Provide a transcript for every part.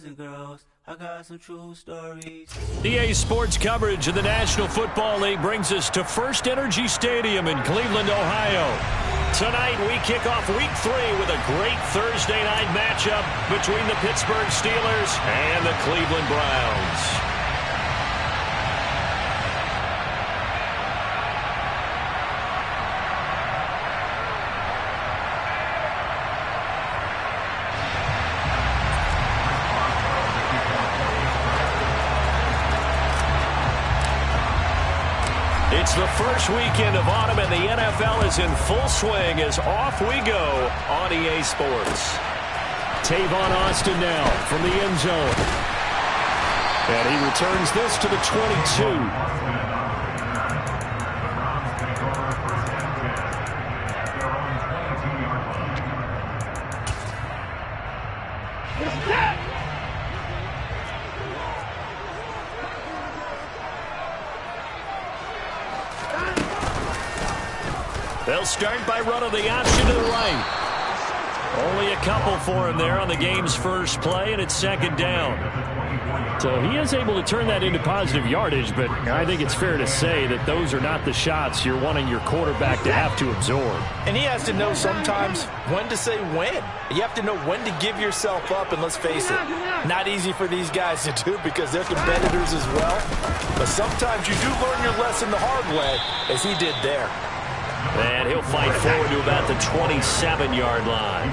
boys and girls. I got some true stories. EA Sports coverage of the National Football League brings us to First Energy Stadium in Cleveland, Ohio. Tonight, we kick off Week 3 with a great Thursday night matchup between the Pittsburgh Steelers and the Cleveland Browns. It's the first weekend of autumn, and the NFL is in full swing as off we go on EA Sports. Tavon Austin now from the end zone. And he returns this to the 22. They'll start by running the option to the right. Only a couple for him there on the game's first play, and it's second down. So he is able to turn that into positive yardage, but I think it's fair to say that those are not the shots you're wanting your quarterback to have to absorb. And he has to know sometimes when to say when. You have to know when to give yourself up, and let's face it, not easy for these guys to do because they're competitors as well. But sometimes you do learn your lesson the hard way, as he did there. And he'll fight forward to about the 27-yard line.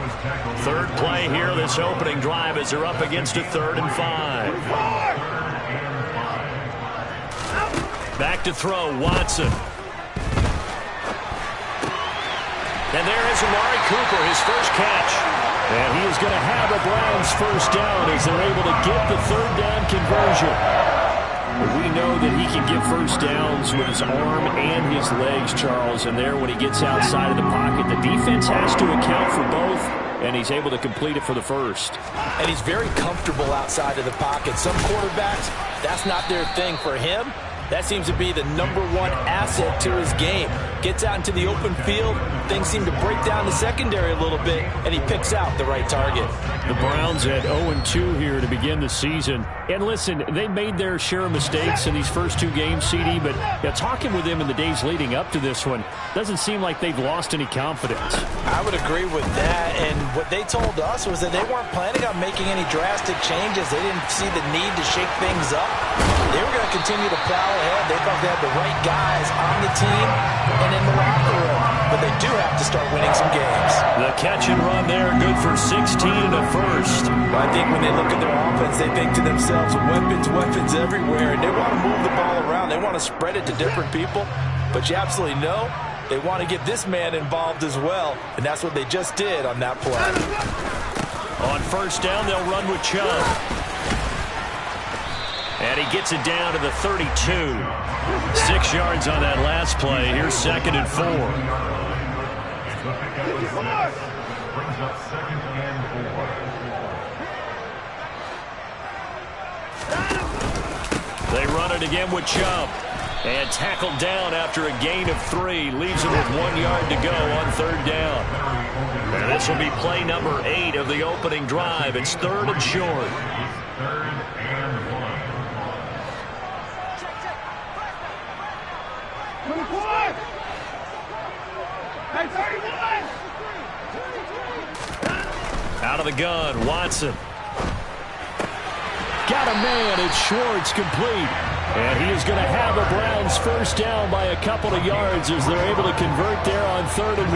Third play here, this opening drive, as they're up against a 3rd and 5. Back to throw, Watson. And there is Amari Cooper, his first catch. And he is going to have a Browns first down as they're able to get the 3rd down conversion. We know that he can get first downs with his arm and his legs, Charles, and there when he gets outside of the pocket, the defense has to account for both, and he's able to complete it for the first. And he's very comfortable outside of the pocket. Some quarterbacks, that's not their thing. For him, that seems to be the #1 asset to his game. Gets out into the open field, things seem to break down the secondary a little bit, and he picks out the right target. The Browns at 0-2 here to begin the season. And listen, they made their share of mistakes in these first 2 games, CD, but talking with them in the days leading up to this one, doesn't seem like they've lost any confidence. I would agree with that, and what they told us was that they weren't planning on making any drastic changes. They didn't see the need to shake things up. They were going to continue to plow ahead. They thought they had the right guys on the team and in the locker room, but they do have to start winning some games. The catch and run there, good for 16 and a first. I think when they look at their offense, they think to themselves, weapons everywhere, and they want to move the ball around. They want to spread it to different people, but you absolutely know they want to get this man involved as well, and that's what they just did on that play. On first down, they'll run with Chubb. And he gets it down to the 32. 6 yards on that last play. Here's 2nd and 4. They run it again with Chubb. And tackled down after a gain of 3. Leaves him with 1 yard to go on 3rd down. And this will be play number 8 of the opening drive. It's 3rd and short. Out of the gun, Watson. Got a man, it's Schwartz, complete. And he is going to have a Browns first down by a couple of yards as they're able to convert there on 3rd and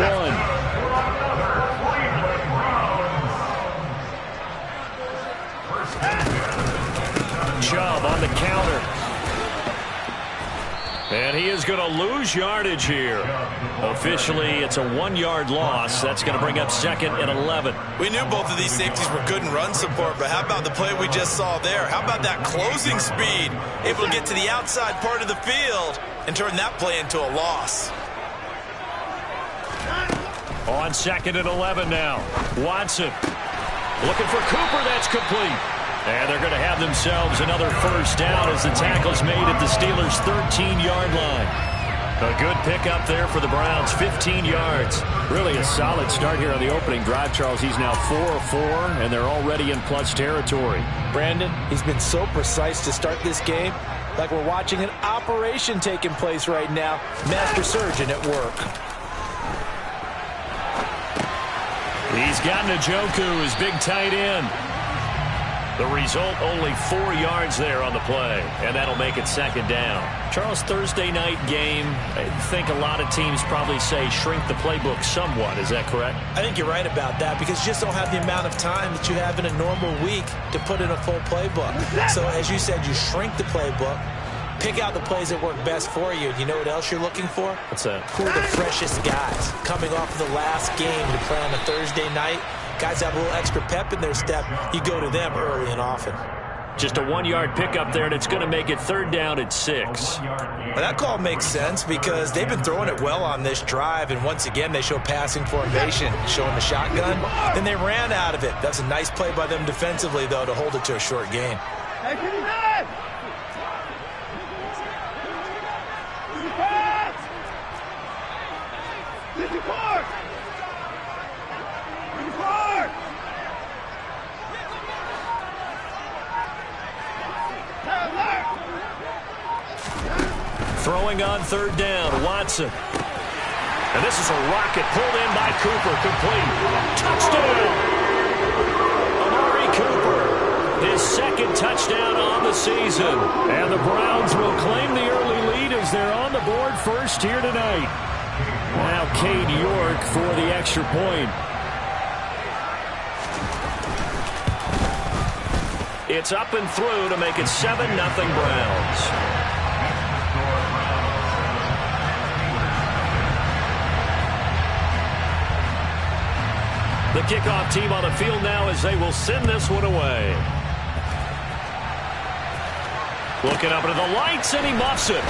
1. Chubb on the counter. And he is going to lose yardage here. Officially, it's a 1-yard loss. That's going to bring up 2nd and 11. We knew both of these safeties were good in run support, but how about the play we just saw there? How about that closing speed? Able to get to the outside part of the field and turn that play into a loss. On 2nd and 11 now. Watson looking for Cooper. That's complete. And they're going to have themselves another first down as the tackle's made at the Steelers' 13-yard line. A good pickup there for the Browns, 15 yards. Really a solid start here on the opening drive, Charles. He's now 4 of 4, and they're already in plus territory. Brandon, he's been so precise to start this game, like we're watching an operation taking place right now. Master surgeon at work. He's got Njoku, his big tight end. The result, only 4 yards there on the play, and that'll make it second down. Charles, Thursday night game, I think a lot of teams probably say shrink the playbook somewhat. Is that correct? I think you're right about that because you just don't have the amount of time that you have in a normal week to put in a full playbook. So as you said, you shrink the playbook, pick out the plays that work best for you. And you know what else you're looking for? What's that? Who are the freshest guys coming off of the last game to play on a Thursday night? Guys have a little extra pep in their step. You go to them early and often. Just a 1-yard pickup there, and it's going to make it third down at 6. Well, that call makes sense because they've been throwing it well on this drive, and once again they show passing formation, showing the shotgun. Then they ran out of it. That's a nice play by them defensively, though, to hold it to a short gain. Throwing on third down, Watson. And this is a rocket pulled in by Cooper, complete. Touchdown! Amari Cooper, his second touchdown on the season. And the Browns will claim the early lead as they're on the board first here tonight. Now Cade York for the extra point. It's up and through to make it 7-0 Browns. The kickoff team on the field now as they will send this one away. Looking up into the lights, and he muffs it.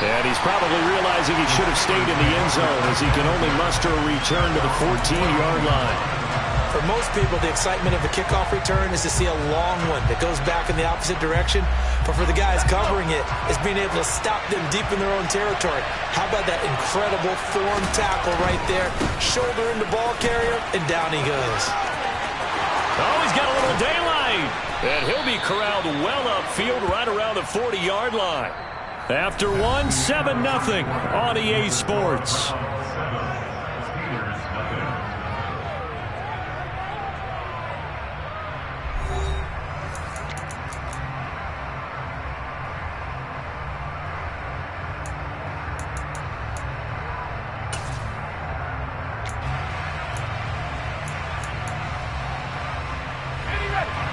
And he's probably realizing he should have stayed in the end zone as he can only muster a return to the 14-yard line. For most people, the excitement of a kickoff return is to see a long one that goes back in the opposite direction. But for the guys covering it, it's being able to stop them deep in their own territory. How about that incredible form tackle right there? Shoulder in the ball carrier, and down he goes. Oh, he's got a little daylight. And he'll be corralled well upfield right around the 40-yard line. After one, 7-0 on EA Sports.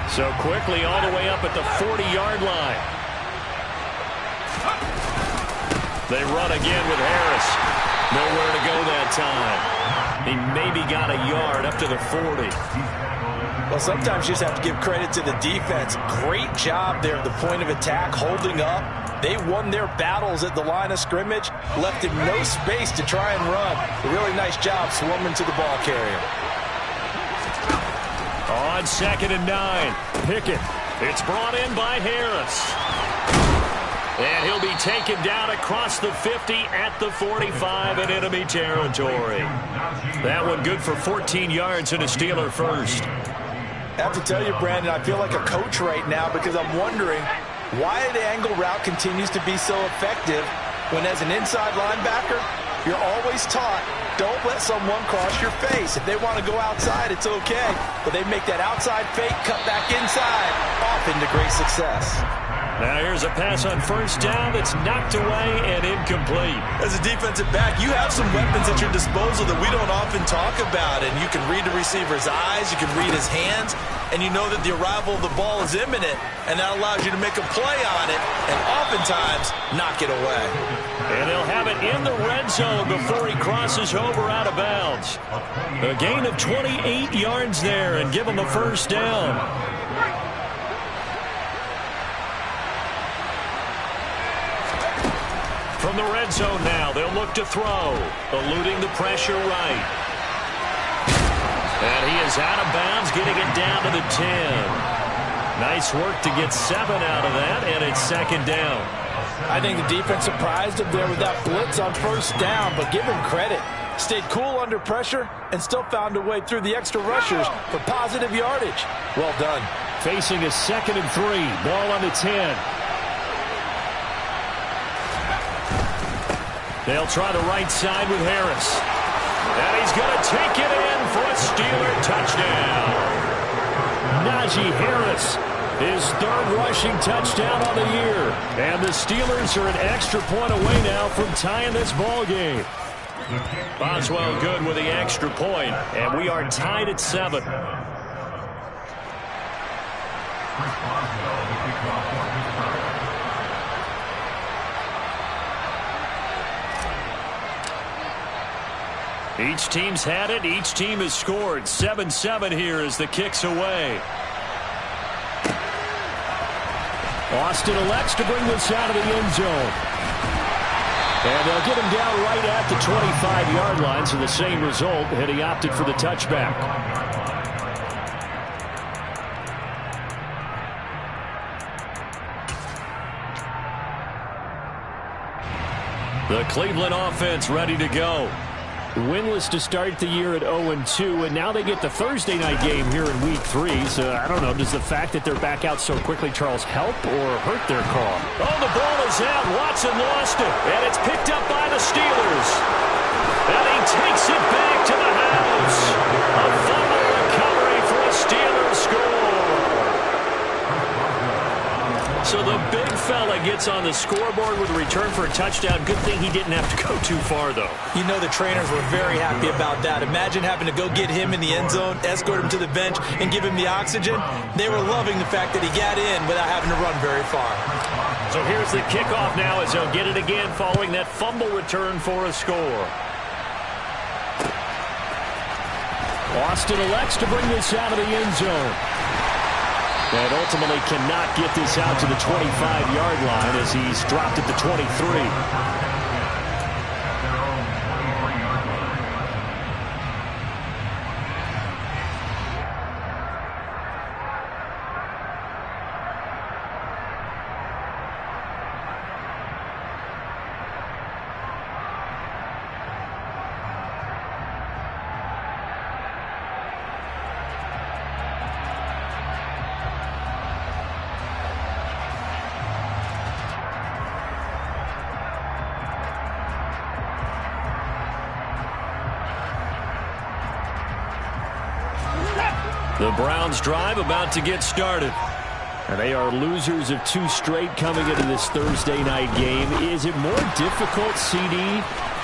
So quickly all the way up at the 40-yard line. They run again with Harris. Nowhere to go that time. He maybe got a yard up to the 40. Well, sometimes you just have to give credit to the defense. Great job there at the point of attack, holding up. They won their battles at the line of scrimmage, left him no space to try and run. A really nice job swarming to the ball carrier. On 2nd and 9, Pickett. It's brought in by Harris. And he'll be taken down across the 50 at the 45 in enemy territory. That one good for 14 yards and a Steeler first. I have to tell you, Brandon, I feel like a coach right now because I'm wondering why the angle route continues to be so effective when as an inside linebacker, you're always taught, don't let someone cross your face. If they want to go outside, it's okay. But they make that outside fake, cut back inside, often to great success. Now here's a pass on first down that's knocked away and incomplete. As a defensive back, you have some weapons at your disposal that we don't often talk about. And you can read the receiver's eyes, you can read his hands, and you know that the arrival of the ball is imminent. And that allows you to make a play on it and oftentimes knock it away. And they'll have it in the red zone before he crosses over out of bounds. A gain of 28 yards there and give him a first down. From the red zone now, they'll look to throw, eluding the pressure right. And he is out of bounds, getting it down to the 10. Nice work to get 7 out of that, and it's second down. I think the defense surprised him there with that blitz on first down, but give him credit. Stayed cool under pressure and still found a way through the extra rushers for positive yardage. Well done. Facing a 2nd and 3. Ball on the 10. They'll try the right side with Harris. And he's going to take it in for a Steeler touchdown. Najee Harris, his 3rd rushing touchdown on the year. And the Steelers are an extra point away now from tying this ball game. Boswell good with the extra point, and we are tied at 7. Each team's had it. Each team has scored. 7-7 here as the kick's away. Austin elects to bring this out of the end zone. And they'll get him down right at the 25-yard line, so the same result, and he opted for the touchback. The Cleveland offense ready to go. Winless to start the year at 0-2, and now they get the Thursday night game here in Week 3. So, I don't know, does the fact that they're back out so quickly, Charles, help or hurt their call? Oh, the ball is out. Watson lost it, and it's picked up by the Steelers. And he takes it back to the house. A fumble recovery for a Steelers score. So the big fella gets on the scoreboard with a return for a touchdown. Good thing he didn't have to go too far, though. You know the trainers were very happy about that. Imagine having to go get him in the end zone, escort him to the bench, and give him the oxygen. They were loving the fact that he got in without having to run very far. So here's the kickoff now as they'll get it again following that fumble return for a score. Austin elects to bring this out of the end zone. And ultimately cannot get this out to the 25-yard line as he's dropped at the 23. The Browns drive about to get started. And they are losers of 2 straight coming into this Thursday night game. Is it more difficult, CD,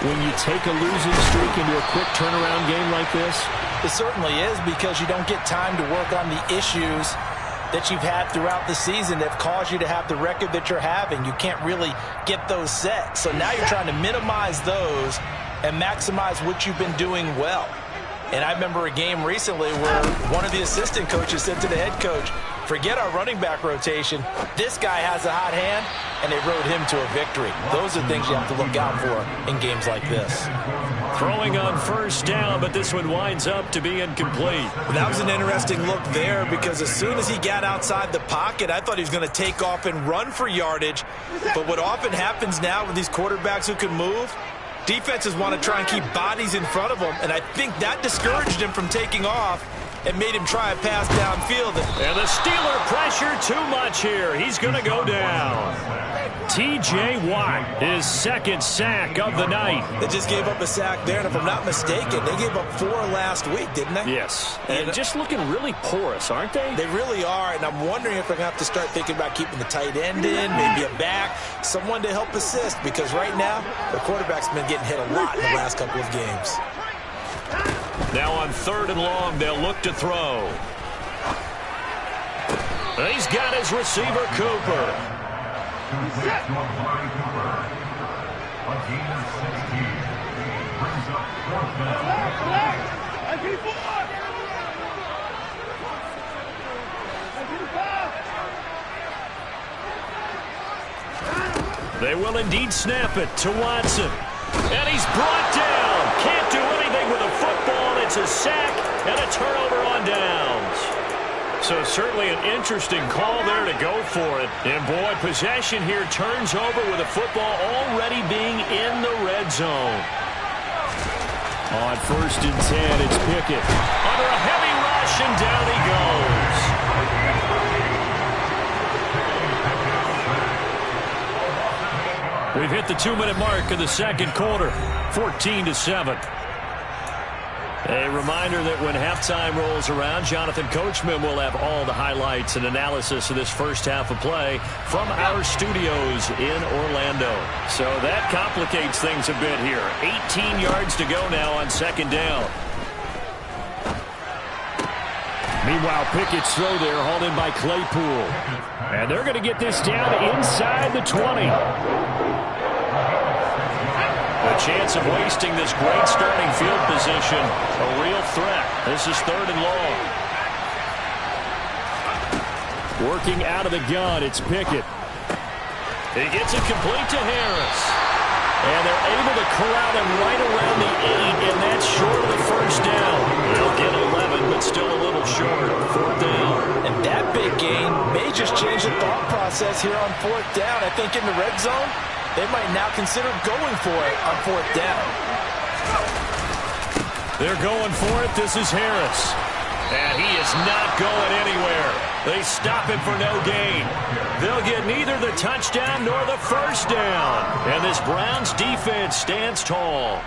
when you take a losing streak into a quick turnaround game like this? It certainly is, because you don't get time to work on the issues that you've had throughout the season that have caused you to have the record that you're having. You can't really get those set. So now you're trying to minimize those and maximize what you've been doing well. And I remember a game recently where one of the assistant coaches said to the head coach, forget our running back rotation. This guy has a hot hand, and they rode him to a victory. Those are things you have to look out for in games like this. Throwing on first down, but this one winds up to be incomplete. That was an interesting look there, because as soon as he got outside the pocket, I thought he was going to take off and run for yardage. But what often happens now with these quarterbacks who can move, defenses want to try and keep bodies in front of them, and I think that discouraged him from taking off and made him try a pass downfield. And the Steeler pressure too much here. He's going to go down. T.J. Watt, his 2nd sack of the night. They just gave up a sack there, and if I'm not mistaken, they gave up 4 last week, didn't they? Yes. And just looking really porous, aren't they? They really are, and I'm wondering if they're going to have to start thinking about keeping the tight end in, maybe a back, someone to help assist, because right now, the quarterback's been getting hit a lot in the last couple of games. Now on 3rd and long, they'll look to throw. He's got his receiver, Cooper. They will indeed snap it to Watson. And he's brought down. Can't do anything with a football. It's a sack and a turnover on downs. So certainly an interesting call there to go for it. And boy, possession here turns over with the football already being in the red zone. On 1st and 10, it's Pickett. Under a heavy rush, and down he goes. We've hit the 2-minute mark of the second quarter, 14-7. A reminder that when halftime rolls around, Jonathan Coachman will have all the highlights and analysis of this first half of play from our studios in Orlando. So that complicates things a bit here. 18 yards to go now on 2nd down. Meanwhile, Pickett's throw there hauled in by Claypool. And they're going to get this down inside the 20. A chance of wasting this great starting field position. A real threat. This is 3rd and long. Working out of the gun, it's Pickett. He gets it complete to Harris. And they're able to corral him right around the 8, and that's short of the first down. They'll get 11, but still a little short. 4th down. And that big gain may just change the thought process here on 4th down. I think in the red zone, they might now consider going for it on 4th down. They're going for it. This is Harris. And he is not going anywhere. They stop him for no gain. They'll get neither the touchdown nor the first down. And this Browns defense stands tall.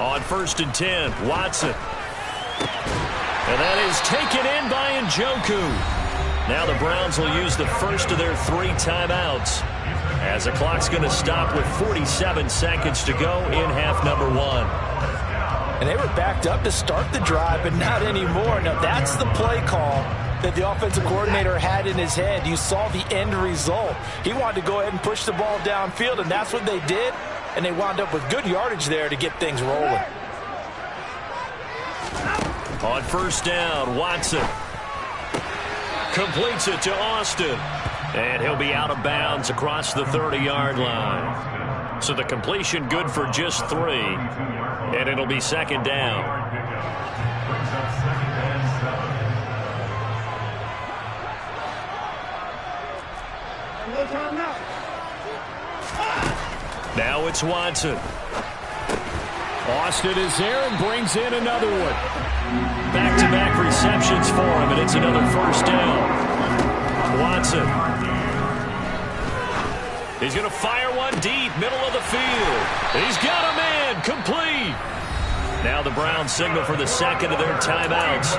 On 1st and 10, Watson. And that is taken in by Njoku. Now the Browns will use the first of their 3 timeouts as the clock's going to stop with 47 seconds to go in half number 1. And they were backed up to start the drive, but not anymore. Now that's the play call that the offensive coordinator had in his head. You saw the end result. He wanted to go ahead and push the ball downfield, and that's what they did. And they wound up with good yardage there to get things rolling. On 1st down, Watson completes it to Austin. And he'll be out of bounds across the 30-yard line. So the completion good for just 3. And it'll be 2nd down. Now it's Watson. Austin is there and brings in another one. Back-to-back receptions for him, and it's another 1st down. Watson. He's going to fire one deep, middle of the field. He's got a man, complete. Now the Browns signal for the 2nd of their timeouts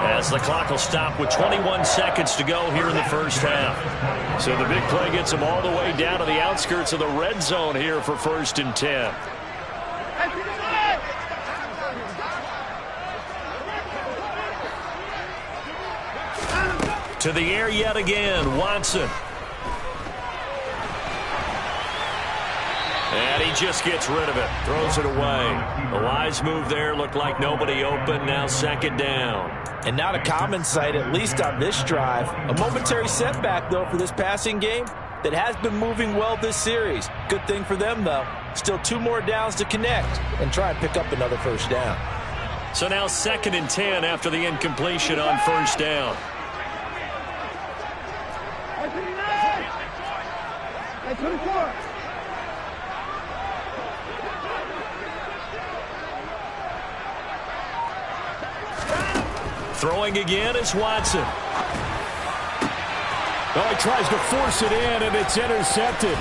as the clock will stop with 21 seconds to go here in the first half. So the big play gets them all the way down to the outskirts of the red zone here for 1st and 10. To the air yet again, Watson. And he just gets rid of it, throws it away. A wise move there, looked like nobody open, now 2nd down. And not a common sight, at least on this drive. A momentary setback, though, for this passing game that has been moving well this series. Good thing for them, though. Still 2 more downs to connect and try and pick up another first down. So now 2nd and 10 after the incompletion on 1st down. Throwing again is Watson. Oh, he tries to force it in, and it's intercepted.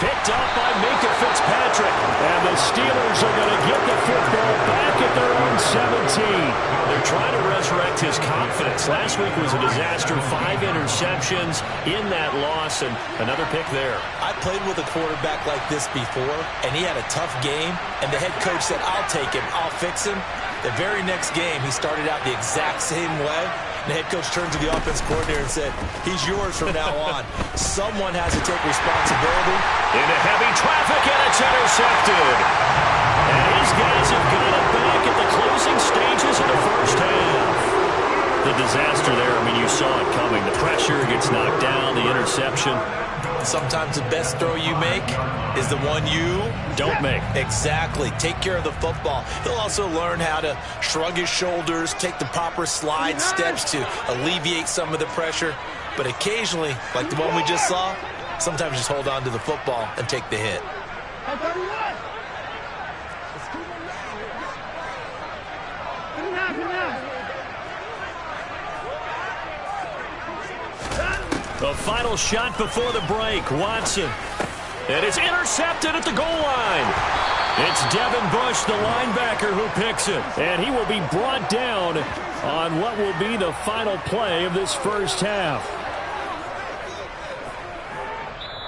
Picked up by Minkah Fitzpatrick. And the Steelers are going to get the football back at their own 17. They're trying to resurrect his confidence. Last week was a disaster. 5 interceptions in that loss, and another pick there. I played with a quarterback like this before, and he had a tough game, and the head coach said, I'll take him, I'll fix him. The very next game, he started out the exact same way. The head coach turned to the offense coordinator and said, he's yours from now on. Someone has to take responsibility. Into heavy traffic, and it's intercepted. And his guys have got it back at the closing stages of the first half. The disaster there, I mean, you saw it coming. The pressure gets knocked down, the interception. Sometimes the best throw you make is the one you don't make. Exactly. Take care of the football. He'll also learn how to shrug his shoulders, take the proper slide steps to alleviate some of the pressure. But occasionally, like the one we just saw, sometimes just hold on to the football and take the hit. The final shot before the break. Watson. And it's intercepted at the goal line. It's Devin Bush, the linebacker, who picks it. And he will be brought down on what will be the final play of this first half.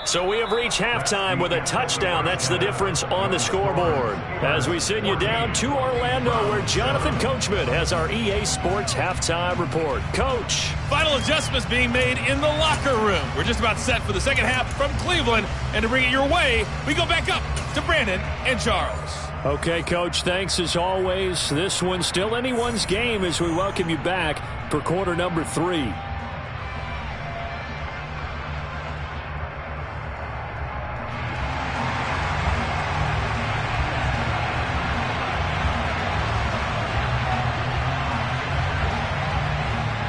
So we have reached halftime with a touchdown. That's the difference on the scoreboard. As we send you down to Orlando, where Jonathan Coachman has our EA Sports halftime report. Coach. Final adjustments being made in the locker room. We're just about set for the second half from Cleveland. And to bring it your way, we go back up to Brandon and Charles. Okay, Coach, thanks as always. This one's still anyone's game as we welcome you back for quarter number 3.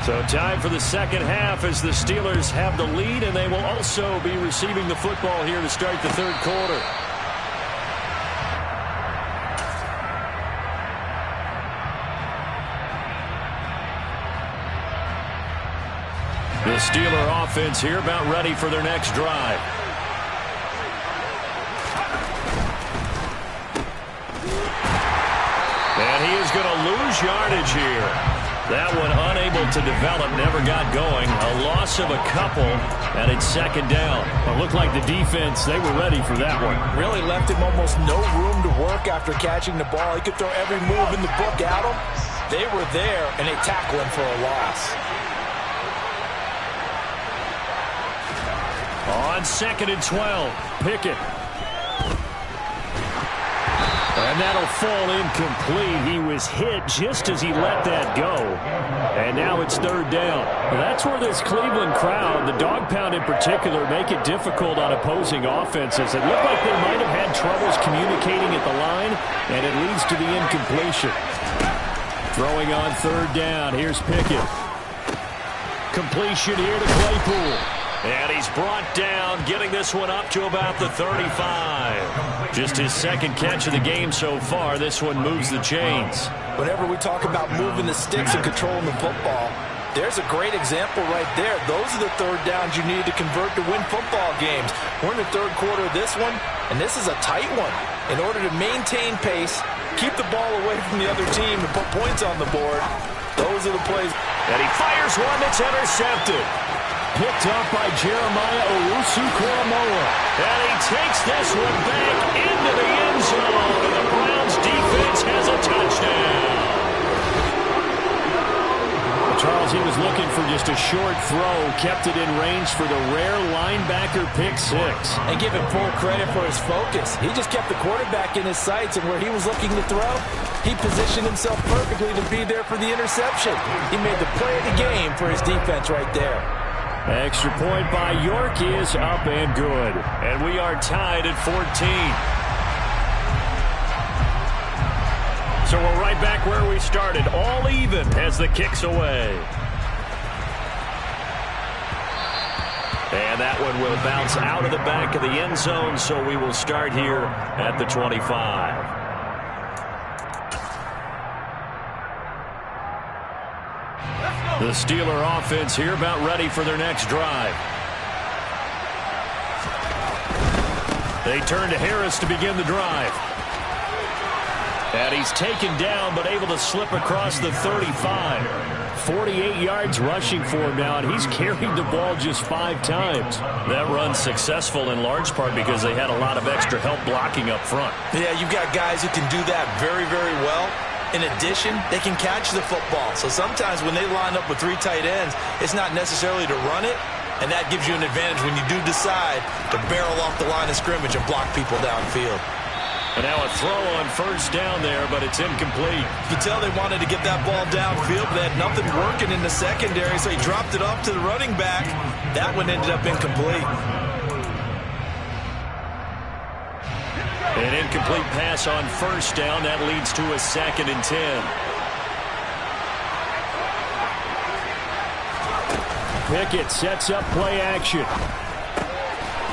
So time for the second half as the Steelers have the lead, and they will also be receiving the football here to start the third quarter. The Steeler offense here about ready for their next drive. And he is going to lose yardage here. That one unable to develop, never got going. A loss of a couple, and it's second down. It looked like the defense, they were ready for that one. Really left him almost no room to work after catching the ball. He could throw every move in the book at him. They were there, and they tackle him for a loss. On 2nd and 12, Pickett. And that'll fall incomplete. He was hit just as he let that go. And now it's third down. That's where this Cleveland crowd, the dog pound in particular, make it difficult on opposing offenses. It looked like they might have had troubles communicating at the line, and it leads to the incompletion. Throwing on third down. Here's Pickett. Completion here to Claypool. And he's brought down, getting this one up to about the 35. Just his second catch of the game so far. This one moves the chains. Whenever we talk about moving the sticks and controlling the football, there's a great example right there. Those are the third downs you need to convert to win football games. We're in the third quarter of this one, and this is a tight one. In order to maintain pace, keep the ball away from the other team, and put points on the board, those are the plays. And he fires one that's intercepted. Picked up by Jeremiah Owusu-Koramoah. And he takes this one back into the end zone. And the Browns defense has a touchdown. Charles, he was looking for just a short throw. Kept it in range for the rare linebacker pick 6. And give him full credit for his focus. He just kept the quarterback in his sights, and where he was looking to throw, he positioned himself perfectly to be there for the interception. He made the play of the game for his defense right there. Extra point by York is up and good. And we are tied at 14. So we're right back where we started. All even as the kick's away. And that one will bounce out of the back of the end zone. So we will start here at the 25. The Steeler offense here about ready for their next drive. They turn to Harris to begin the drive. And he's taken down but able to slip across the 35. 48 yards rushing for him now, and he's carried the ball just 5 times. That run's successful in large part because they had a lot of extra help blocking up front. Yeah, you've got guys who can do that very, very well. In addition, they can catch the football. So sometimes when they line up with 3 tight ends, it's not necessarily to run it, and that gives you an advantage when you do decide to barrel off the line of scrimmage and block people downfield. And now a throw on first down there, but it's incomplete. You can tell they wanted to get that ball downfield, but they had nothing working in the secondary, so he dropped it off to the running back. That one ended up incomplete. An incomplete pass on first down. That leads to a 2nd and 10. Pickett sets up play action.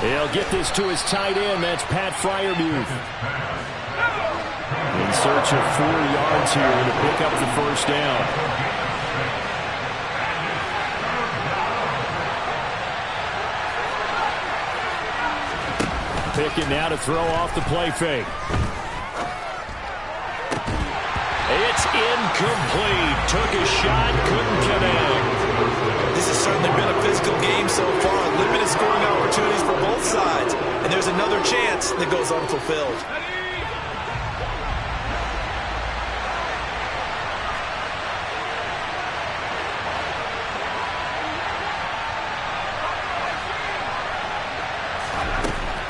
He'll get this to his tight end. That's Pat Freiermuth. In search of 4 yards here to pick up the first down. Pickett now to throw off the play fake. It's incomplete. Took a shot, couldn't connect. This has certainly been a physical game so far. Limited scoring opportunities for both sides. And there's another chance that goes unfulfilled.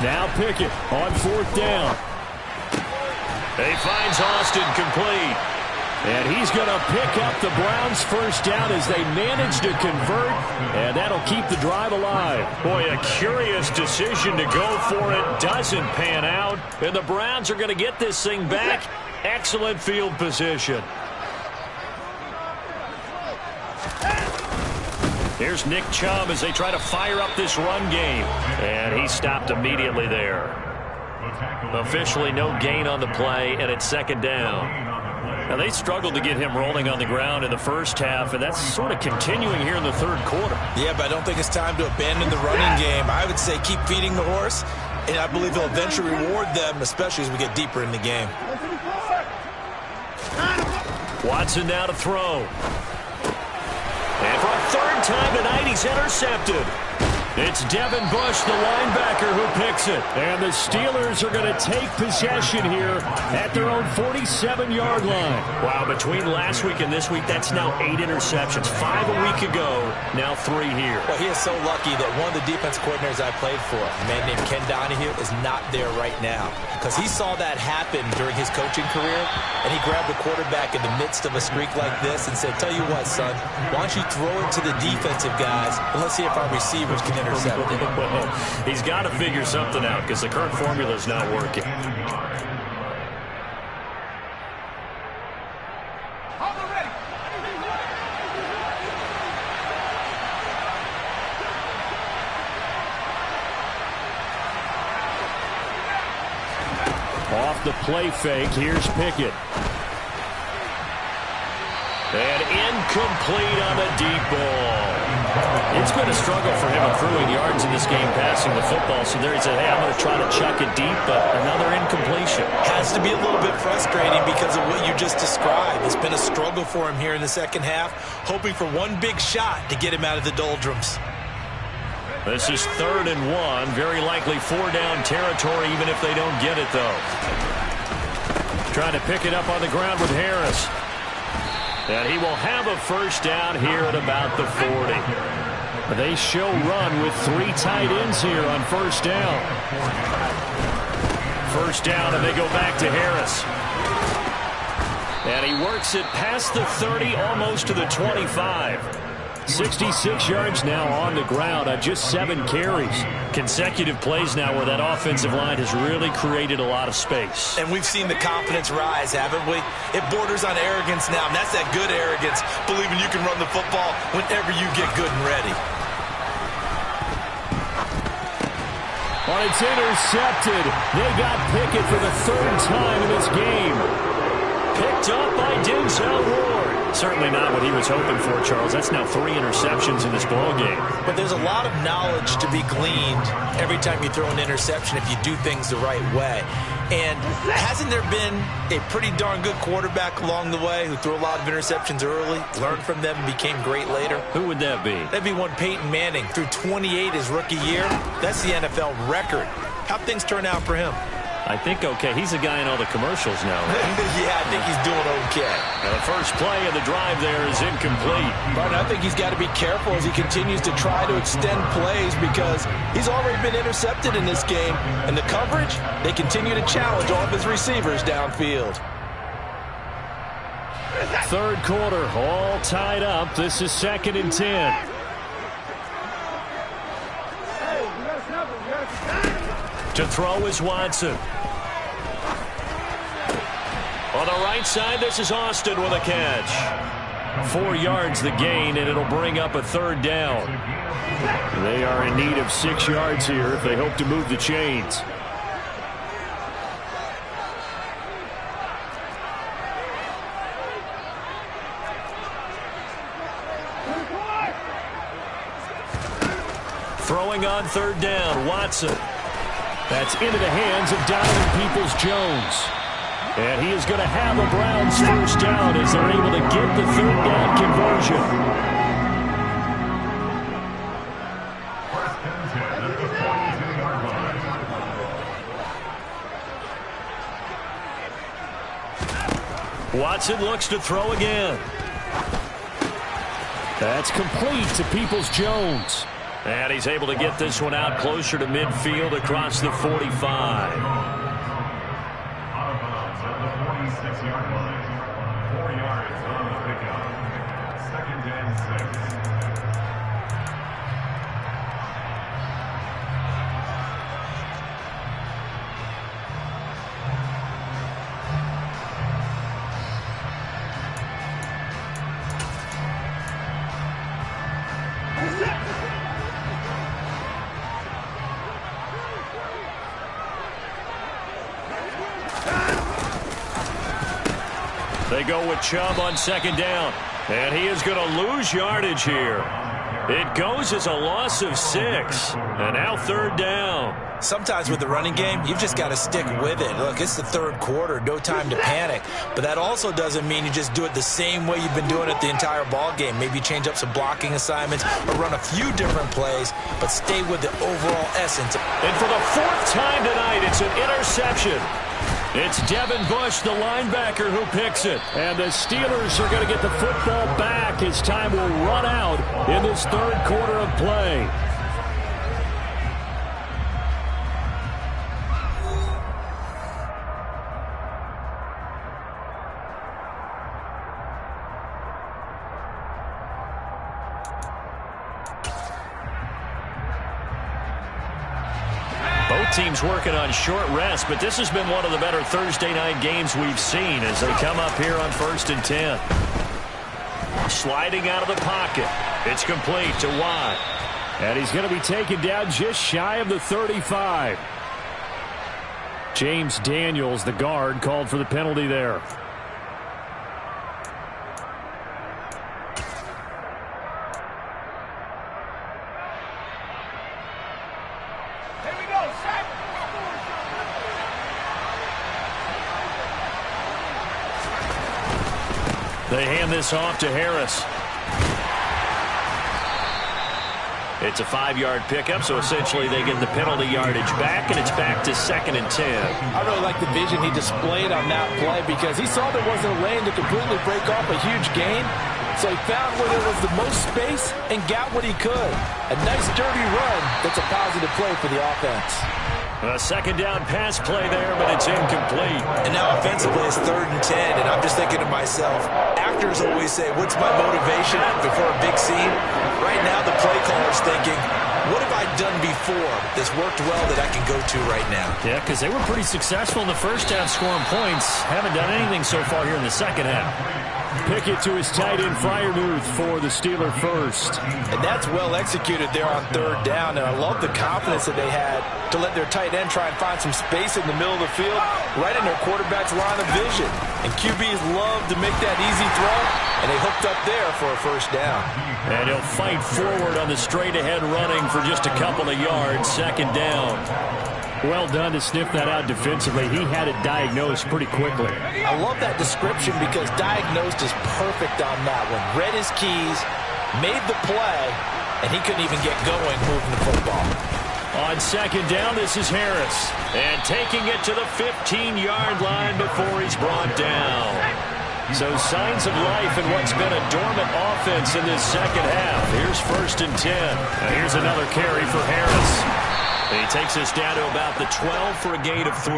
Now Pickett on 4th down. He finds Austin complete. And he's going to pick up the Browns' first down as they manage to convert. And that'll keep the drive alive. Boy, a curious decision to go for it. Doesn't pan out. And the Browns are going to get this thing back. Excellent field position. Here's Nick Chubb as they try to fire up this run game. And he stopped immediately there. Officially no gain on the play, and it's 2nd down. Now, they struggled to get him rolling on the ground in the first half, and that's sort of continuing here in the 3rd quarter. Yeah, but I don't think it's time to abandon the running game. I would say keep feeding the horse, and I believe he'll eventually reward them, especially as we get deeper in the game. Watson now to throw. And for a 3rd time tonight, he's intercepted. It's Devin Bush, the linebacker, who picks it. And the Steelers are going to take possession here at their own 47-yard line. Wow, between last week and this week, that's now 8 interceptions. 5 a week ago, now 3 here. Well, he is so lucky that one of the defense coordinators I played for, a man named Ken Donahue, is not there right now. Because he saw that happen during his coaching career, and he grabbed the quarterback in the midst of a streak like this and said, tell you what, son, why don't you throw it to the defensive guys, and let's see if our receivers can intercept it. Well, he's got to figure something out because the current formula is not working. Off the play fake, here's Pickett. And incomplete on the deep ball. It's going to struggle for him accruing yards in this game passing the football. So there he said, hey, I'm going to try to chuck it deep, but another incompletion. Has to be a little bit frustrating because of what you just described. It's been a struggle for him here in the second half, hoping for one big shot to get him out of the doldrums. This is 3rd and 1. Very likely 4-down territory, even if they don't get it, though. Trying to pick it up on the ground with Harris. And he will have a first down here at about the 40. They show run with 3 tight ends here on first down. First down, and they go back to Harris. And he works it past the 30, almost to the 25. 66 yards now on the ground on just 7 carries. Consecutive plays now where that offensive line has really created a lot of space. And we've seen the confidence rise, haven't we? It borders on arrogance now, and that's that good arrogance, believing you can run the football whenever you get good and ready. Well, it's intercepted. They got Pickett for the 3rd time in this game. Picked up by Denzel Ward. Certainly not what he was hoping for, Charles. That's now 3 interceptions in this ballgame. But there's a lot of knowledge to be gleaned every time you throw an interception if you do things the right way. And hasn't there been a pretty darn good quarterback along the way who threw a lot of interceptions early, learned from them, and became great later? Who would that be? That'd be one Peyton Manning. Threw 28 his rookie year. That's the NFL record. How'd things turn out for him? I think okay. He's a guy in all the commercials now. Yeah, I think he's doing okay. Now the first play of the drive there is incomplete. But I think he's got to be careful as he continues to try to extend plays because he's already been intercepted in this game. And the coverage, they continue to challenge all of his receivers downfield. 3rd quarter, all tied up. This is 2nd and 10. To throw is Watson. On the right side, this is Austin with a catch. 4 yards the gain, and it'll bring up a third down. They are in need of 6 yards here if they hope to move the chains. Throwing on third down, Watson. That's into the hands of Donovan Peoples-Jones. And he is going to have a Browns first down as they're able to get the third down conversion. Watson looks to throw again. That's complete to Peoples-Jones. And he's able to get this one out closer to midfield across the 45. 46-yard line. 4 yards on the pickup. Second and 6. They go with Chubb on second down. And he is going to lose yardage here. It goes as a loss of 6. And now third down. Sometimes with the running game, you've just got to stick with it. Look, it's the third quarter, no time to panic. But that also doesn't mean you just do it the same way you've been doing it the entire ball game. Maybe change up some blocking assignments or run a few different plays, but stay with the overall essence. And for the 4th time tonight, it's an interception. It's Devin Bush, the linebacker, who picks it. And the Steelers are going to get the football back as time will run out in this third quarter of play. Teams working on short rest, but this has been one of the better Thursday night games we've seen as they come up here on 1st and 10. Sliding out of the pocket. It's complete to Watt. And he's going to be taken down just shy of the 35. James Daniels, the guard, called for the penalty there. They hand this off to Harris. It's a 5-yard pickup, so essentially they get the penalty yardage back, and it's back to 2nd and 10. I really like the vision he displayed on that play because he saw there wasn't a lane to completely break off a huge gain. So he found where there was the most space and got what he could. A nice dirty run that's a positive play for the offense. A second down pass play there, but it's incomplete. And now offensively it's 3rd and 10, and I'm just thinking to myself, actors always say, what's my motivation before a big scene? Right now the play caller's thinking, what have I done before that's worked well that I can go to right now? Yeah, because they were pretty successful in the first half scoring points. Haven't done anything so far here in the second half. Pickett to his tight end, Freiermuth, for the Steeler first. And that's well executed there on 3rd down. And I love the confidence that they had to let their tight end try and find some space in the middle of the field, right in their quarterback's line of vision. And QBs love to make that easy throw, and they hooked up there for a first down. And he'll fight forward on the straight-ahead running for just a couple of yards, 2nd down. Well done to sniff that out defensively. He had it diagnosed pretty quickly. I love that description because diagnosed is perfect on that one. Read his keys, made the play, and he couldn't even get going moving the football. On 2nd down, this is Harris. And taking it to the 15-yard line before he's brought down. So signs of life in what's been a dormant offense in this second half. Here's 1st and 10. Here's another carry for Harris. And he takes us down to about the 12 for a gain of 3.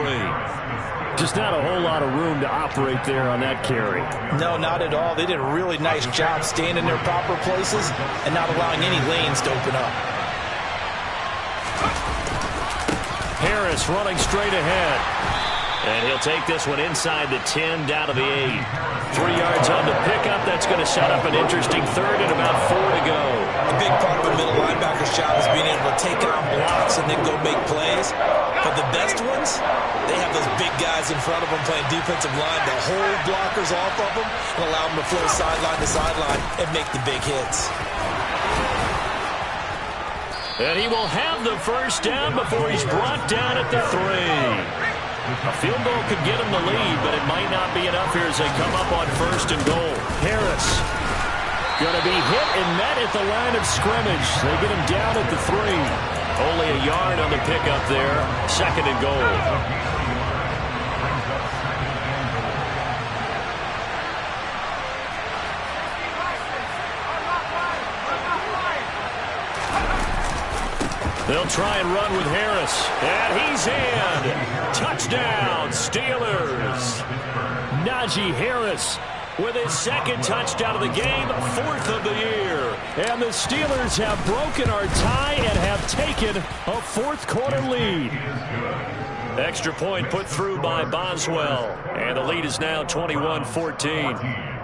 Just not a whole lot of room to operate there on that carry. No, not at all. They did a really nice job staying in their proper places and not allowing any lanes to open up. Harris running straight ahead. And he'll take this one inside the 10, down to the 8. 3 yards on the pickup. That's going to set up an interesting third and about 4 to go. A big part of a middle linebacker's job is being able to take on blocks and then go make plays. But the best ones, they have those big guys in front of them playing defensive line that hold blockers off of them and allow them to flow sideline to sideline and make the big hits. And he will have the first down before he's brought down at the 3. A field goal could get him the lead, but it might not be enough here as they come up on 1st and goal. Harris going to be hit and met at the line of scrimmage. They get him down at the 3. Only a yard on the pickup there. 2nd and goal. They'll try and run with Harris. And he's in. Touchdown, Steelers. Najee Harris with his 2nd touchdown of the game, 4th of the year. And the Steelers have broken our tie and have taken a 4th quarter lead. Extra point put through by Boswell. And the lead is now 21-14.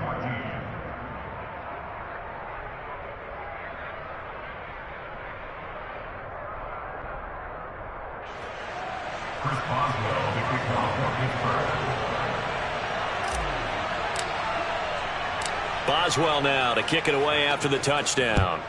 Boswell now to kick it away after the touchdown.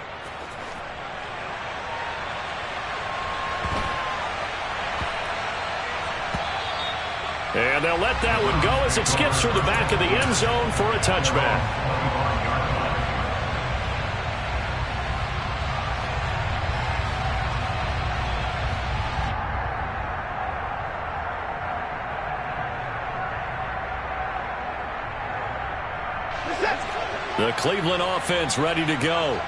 And they'll let that one go as it skips through the back of the end zone for a touchback. The Cleveland offense ready to go.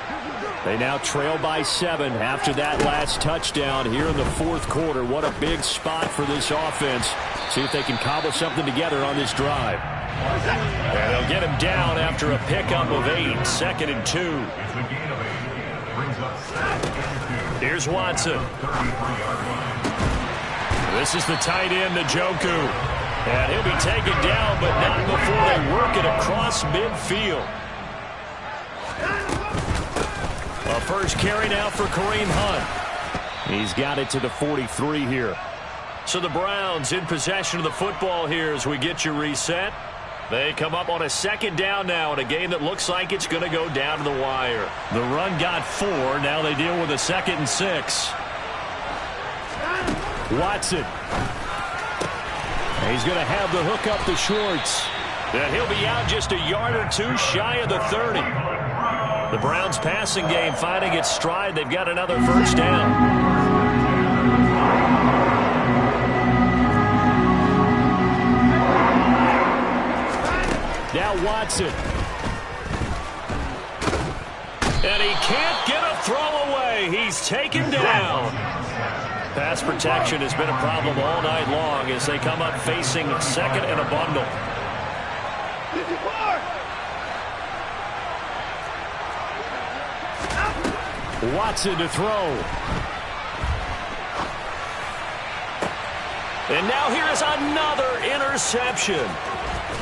They now trail by 7 after that last touchdown here in the 4th quarter. What a big spot for this offense. See if they can cobble something together on this drive. And they'll get him down after a pickup of 8. 2nd and 2. Here's Watson. This is the tight end, Njoku. And he'll be taken down, but not before they work it across midfield. A first carry now for Kareem Hunt. He's got it to the 43 here. So the Browns in possession of the football here as we get you reset. They come up on a 2nd down now in a game that looks like it's going to go down to the wire. The run got 4. Now they deal with a 2nd and 6. Watson. He's going to have the hook up to Schwartz. And he'll be out just a yard or 2 shy of the 30. The Browns passing game finding its stride. They've got another first down. Now Watson. And he can't get a throw away. He's taken down. Pass protection has been a problem all night long as they come up facing 2nd and a bundle. Watson to throw. And now here's another interception.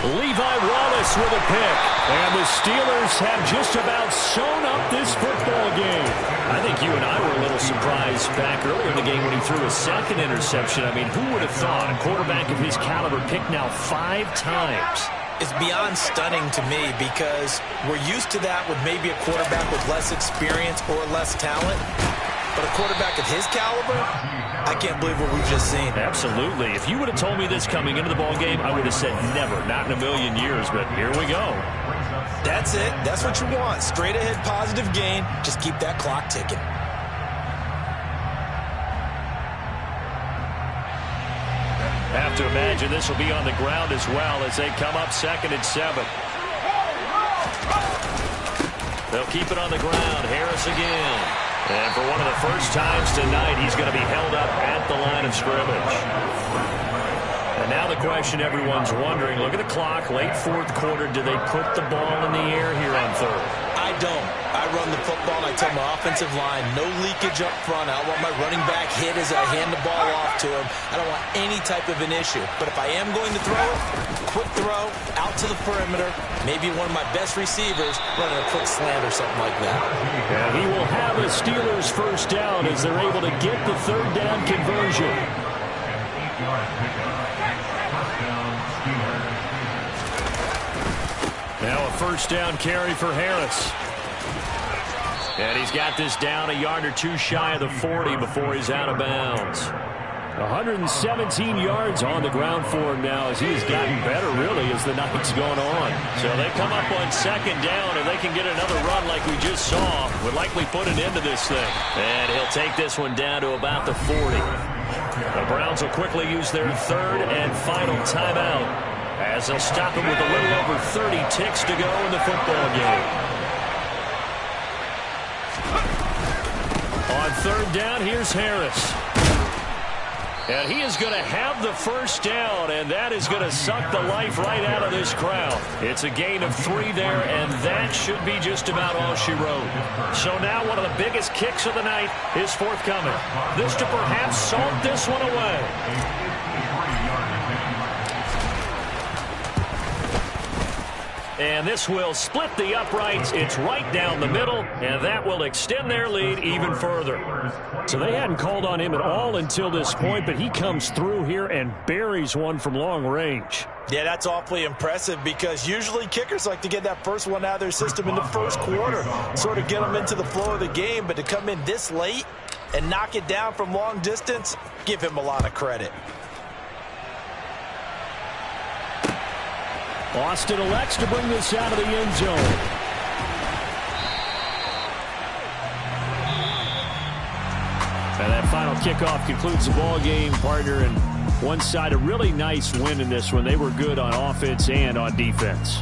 Levi Wallace with a pick. And the Steelers have just about sewn up this football game. I think you and I were a little surprised back earlier in the game when he threw a 2nd interception. I mean, who would have thought a quarterback of his caliber picked now 5 times? It's beyond stunning to me because we're used to that with maybe a quarterback with less experience or less talent. But a quarterback of his caliber, I can't believe what we've just seen. Absolutely. If you would have told me this coming into the ball game, I would have said never, not in a million years. But here we go. That's it. That's what you want. Straight ahead positive gain. Just keep that clock ticking. Have to imagine this will be on the ground as well as they come up 2nd and 7. They'll keep it on the ground. Harris again. And for one of the first times tonight, he's going to be held up at the line of scrimmage. And now the question everyone's wondering, look at the clock, late 4th quarter, do they put the ball in the air here on 3rd? I don't. I run the football, and I tell my offensive line, no leakage up front. I don't want my running back hit as I hand the ball off to him. I don't want any type of an issue. But if I am going to throw it, quick throw, out to the perimeter, maybe one of my best receivers running a quick slant or something like that. And he will have a Steelers first down as they're able to get the third down conversion. An 8-yard pickup. First down, Steelers. Now a first down carry for Harris. And he's got this down a yard or two shy of the 40 before he's out of bounds. 117 yards on the ground for him now as he's gotten better, really, as the night's gone on. So they come up on second down, and they can get another run like we just saw. Would likely put an end to this thing. And he'll take this one down to about the 40. The Browns will quickly use their third and final timeout as they'll stop him with a little over 30 ticks to go in the football game. On third down, here's Harris. And he is going to have the first down, and that is going to suck the life right out of this crowd. It's a gain of 3 there, and that should be just about all she wrote. So now one of the biggest kicks of the night is forthcoming. This to perhaps salt this one away. And this will split the uprights. It's right down the middle, and that will extend their lead even further. So they hadn't called on him at all until this point, but he comes through here and buries one from long range. Yeah, that's awfully impressive because usually kickers like to get that first one out of their system in the first quarter, sort of get them into the flow of the game, but to come in this late and knock it down from long distance, give him a lot of credit. Austin elects to bring this out of the end zone. And that final kickoff concludes the ball game, partner. And one side, a really nice win in this one. They were good on offense and on defense.